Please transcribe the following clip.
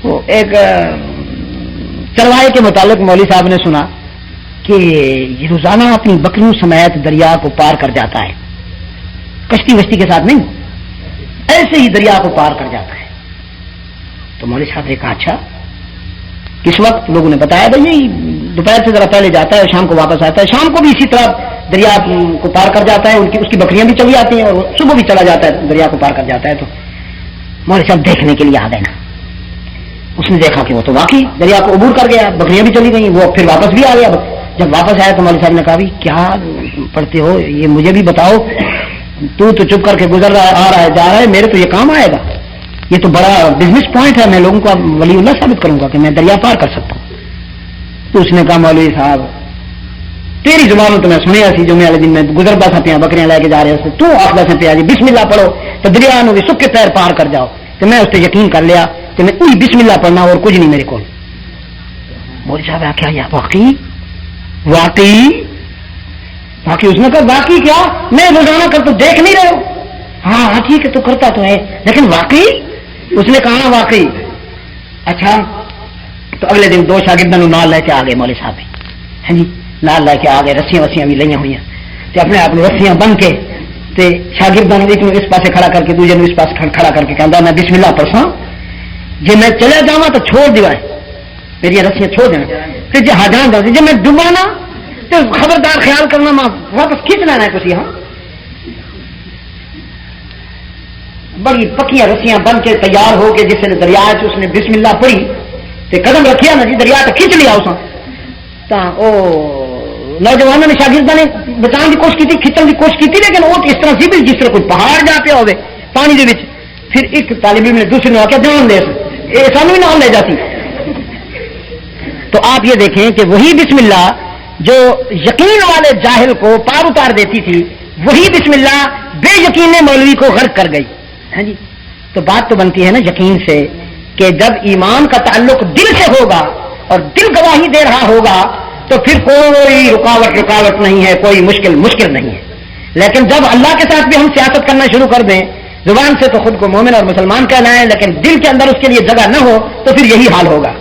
وہ ایک چرواہے کے متعلق مولوی صاحب نے سنا کہ یہ روزانہ اپنی بکریوں سمیت دریا کو پار کر جاتا ہے، کشتی وشتی کے ساتھ نہیں، ایسے ہی دریا کو پار کر جاتا ہے. تو مولوی صاحب نے کہا اچھا کس وقت؟ لوگوں نے بتایا بھائی دوپہر سے ذرا پہلے جاتا ہے، شام کو واپس آتا ہے، شام کو بھی اسی طرح دریا کو پار کر جاتا ہے، اس کی بکریاں بھی چلی جاتی ہیں اور صبح بھی چلا جاتا ہے، دریا کو پار کر جاتا ہے. تو مولوی صاحب دیکھنے کے لیے آ گئے نا. اس نے دیکھا کہ وہ تو واقعی دریا کو عبور کر گیا، بکریاں بھی چلی گئیں، وہ پھر واپس بھی آ گیا. جب واپس آیا تو مولوی صاحب نے کہا بھی کیا پڑھتے ہو، یہ مجھے بھی بتاؤ، تو چپ کر کے گزر رہا ہے، آ رہا ہے، جا رہا ہے، میرے تو یہ کام آئے گا، یہ تو بڑا بزنس پوائنٹ ہے، میں لوگوں کو ولی اللہ ثابت کروں گا کہ میں دریا پار کر سکتا ہوں. تو اس نے کہا مولوی صاحب تیری زبانوں تو میں سنیا سی، جمعے والے دن میں گزرتا سا پیا بکریاں لے کے جا رہے تو آخر سے پیا جی بسم اللہ پڑھو تو دریا نو بھی سک کے پیر پار کر جاؤ. تو میں اس پہ یقین کر لیا کہ میں کوئی بسم اللہ پڑھنا اور کچھ نہیں میرے کو. مولوی صاحب آخیا یا واقعی واقعی باقی اس نے کہا واقعی کیا، میں روزانہ کر تو دیکھ نہیں رہے ہو. ہاں ٹھیک ہے تو کرتا تو ہے لیکن واقعی؟ اس نے کہا واقعی. اچھا تو اگلے دن دو شاگردوں نال لے کے آ گئے مولوی صاحب. ہاں جی نال لے کے آ گئے، رسیاں وسیاں بھی لائیا ہوئی تے اپنے آپ رسیاں بن کے تے شاگردوں ایک اس پاسے کھڑا کر کے دوسرے اس پاس کھڑا کر کے کہتا میں بسم اللہ پڑھساں، جی میں چلے جاواں تو چھوڑ دیوا میری رسیاں چھوڑ دینا، پھر جی ہاں جان جی میں ڈوبا نا تو خبردار خیال کرنا میں واپس کھینچ لینا ہے کسی. ہاں بڑی پکیاں رسیاں بن کے تیار ہو کے جس نے دریا اس نے بسم اللہ پڑھی تے قدم رکھیا نا جی دریا تو کھینچ لیا اس نوجوانوں نے شاگردوں نے بچانے کی کوشش کی، کھینچنے کی کوشش کی، لیکن وہ اس طرح سی جس طرح کوئی پہاڑ جا پیا ہوئے پانی دے وچ. پھر ایک طالب علم نے دوسرے نے آخیا دھیان دے سانو بھی نام لے جاتی. تو آپ یہ دیکھیں کہ وہی بسم اللہ جو یقین والے جاہل کو پار اتار دیتی تھی، وہی بسم اللہ بے یقین مولوی کو غرق کر گئی. ہاں جی تو بات تو بنتی ہے نا یقین سے کہ جب ایمان کا تعلق دل سے ہوگا اور دل گواہی دے رہا ہوگا تو پھر کوئی رکاوٹ نہیں ہے، کوئی مشکل نہیں ہے. لیکن جب اللہ کے ساتھ بھی ہم سیاست کرنا شروع کر دیں، زبان سے تو خود کو مومن اور مسلمان کہنا ہے لیکن دل کے اندر اس کے لیے جگہ نہ ہو تو پھر یہی حال ہوگا.